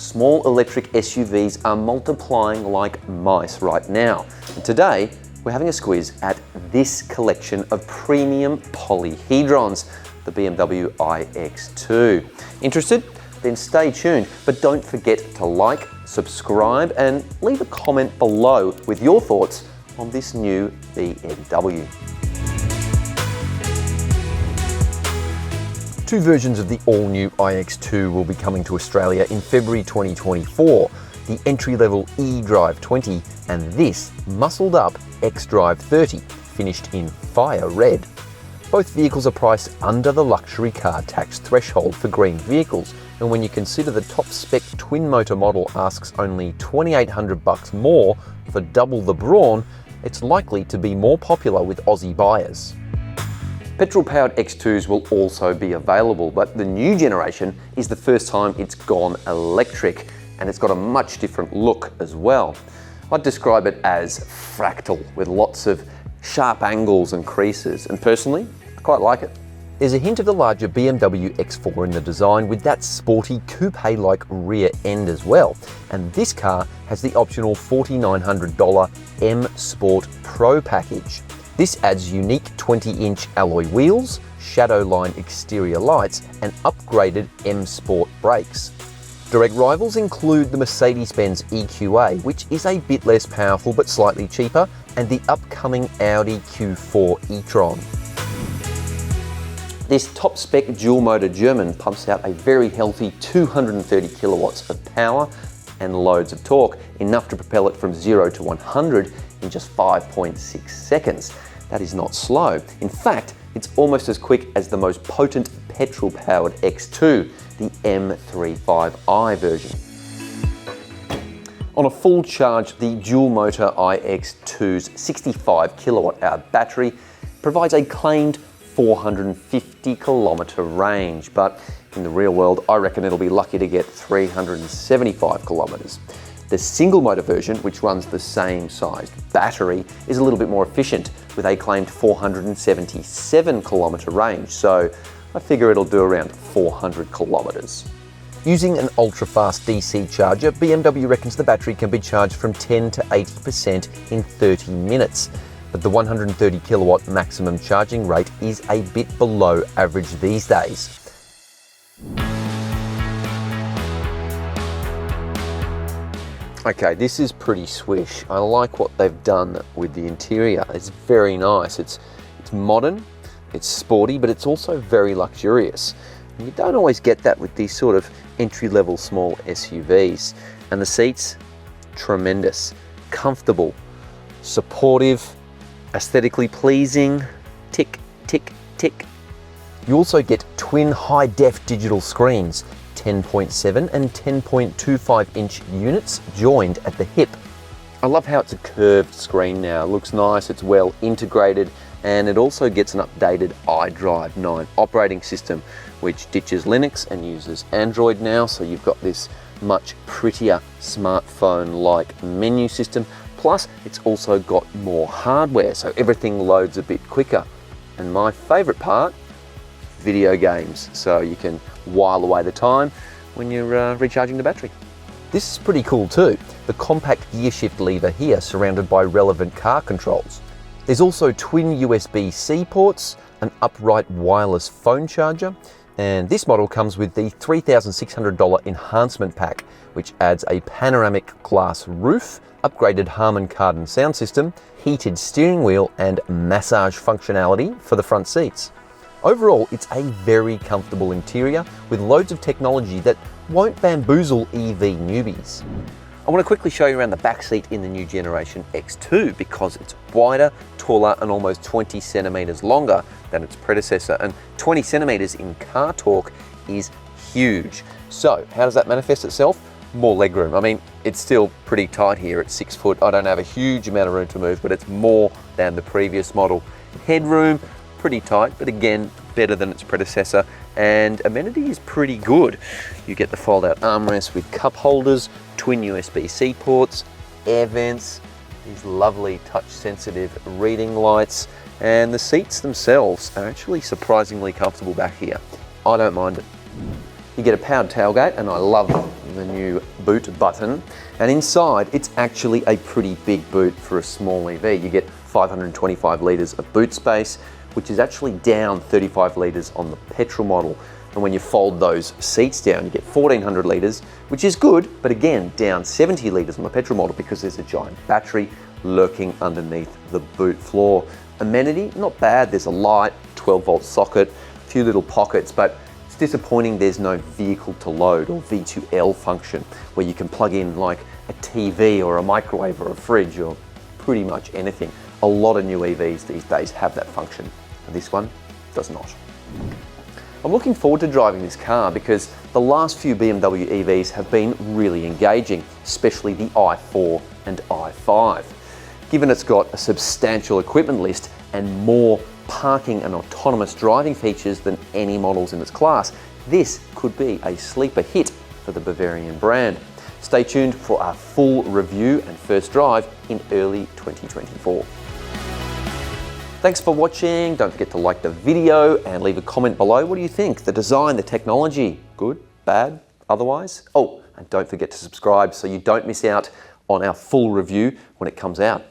small electric SUVs are multiplying like mice right now. And today, we're having a squiz at this collection of premium polyhedrons, the BMW iX2. Interested? Then stay tuned, but don't forget to like, subscribe, and leave a comment below with your thoughts on this new BMW. Two versions of the all-new iX2 will be coming to Australia in February 2024. The entry-level eDrive 20 and this muscled-up xDrive 30, finished in fire red. Both vehicles are priced under the luxury car tax threshold for green vehicles, and when you consider the top-spec twin-motor model asks only $2,800 more for double the brawn, it's likely to be more popular with Aussie buyers. Petrol-powered X2s will also be available, but the new generation is the first time it's gone electric, and it's got a much different look as well. I'd describe it as fractal, with lots of sharp angles and creases, and personally, I quite like it. There's a hint of the larger BMW X4 in the design, with that sporty coupe-like rear end as well, and this car has the optional $4,900 M Sport Pro package. This adds unique 20-inch alloy wheels, Shadowline exterior lights, and upgraded M Sport brakes. Direct rivals include the Mercedes-Benz EQA, which is a bit less powerful but slightly cheaper, and the upcoming Audi Q4 e-tron. This top-spec dual-motor German pumps out a very healthy 230 kilowatts of power and loads of torque, enough to propel it from 0 to 100 in just 5.6 seconds. That is not slow. In fact, it's almost as quick as the most potent petrol-powered X2, the M35i version. On a full charge, the dual-motor iX2's 65 kilowatt-hour battery provides a claimed 450 kilometre range, but in the real world, I reckon it'll be lucky to get 375 kilometres. The single motor version, which runs the same sized battery, is a little bit more efficient with a claimed 477 kilometre range, so I figure it'll do around 400 kilometres. Using an ultra-fast DC charger, BMW reckons the battery can be charged from 10 to 80% in 30 minutes, but the 130 kilowatt maximum charging rate is a bit below average these days. Okay, this is pretty swish. I like what they've done with the interior. It's very nice. It's modern, it's sporty, but it's also very luxurious. And you don't always get that with these sort of entry-level small SUVs. And the seats, tremendous, comfortable, supportive, aesthetically pleasing, tick, tick, tick. You also get twin high-def digital screens, 10.7 and 10.25 inch units joined at the hip. I love how it's a curved screen now. It looks nice, it's well integrated, and it also gets an updated iDrive 9 operating system, which ditches Linux and uses Android now, so you've got this much prettier smartphone-like menu system. Plus, it's also got more hardware, so everything loads a bit quicker. And my favorite part, video games, so you can while away the time when you're recharging the battery. This is pretty cool too, the compact gear shift lever here surrounded by relevant car controls. There's also twin USB-C ports, an upright wireless phone charger, and this model comes with the $3,600 enhancement pack, which adds a panoramic glass roof, upgraded Harman Kardon sound system, heated steering wheel, and massage functionality for the front seats. Overall, it's a very comfortable interior with loads of technology that won't bamboozle EV newbies. I want to quickly show you around the back seat in the new generation X2 because it's wider, taller, and almost 20 centimeters longer than its predecessor, and 20 centimeters in car torque is huge. So how does that manifest itself? More legroom. I mean, it's still pretty tight here at 6 foot. I don't have a huge amount of room to move, but it's more than the previous model. Headroom, pretty tight, but again, better than its predecessor, and amenity is pretty good. You get the fold-out armrest with cup holders, twin USB-C ports, air vents, these lovely touch-sensitive reading lights, and the seats themselves are actually surprisingly comfortable back here. I don't mind it. You get a powered tailgate, and I love the new boot button. And inside, it's actually a pretty big boot for a small EV. You get 525 litres of boot space, which is actually down 35 litres on the petrol model. And when you fold those seats down, you get 1400 litres, which is good, but again, down 70 litres on the petrol model because there's a giant battery lurking underneath the boot floor. Amenity, not bad. There's a light, 12-volt socket, a few little pockets, but it's disappointing there's no vehicle to load or V2L function where you can plug in like a TV or a microwave or a fridge or pretty much anything. A lot of new EVs these days have that function, and this one does not. I'm looking forward to driving this car because the last few BMW EVs have been really engaging, especially the i4 and i5. Given it's got a substantial equipment list and more parking and autonomous driving features than any models in its class, this could be a sleeper hit for the Bavarian brand. Stay tuned for our full review and first drive in early 2024. Thanks for watching. Don't forget to like the video and leave a comment below. What do you think? The design, the technology, good, bad, otherwise? Oh, and don't forget to subscribe so you don't miss out on our full review when it comes out.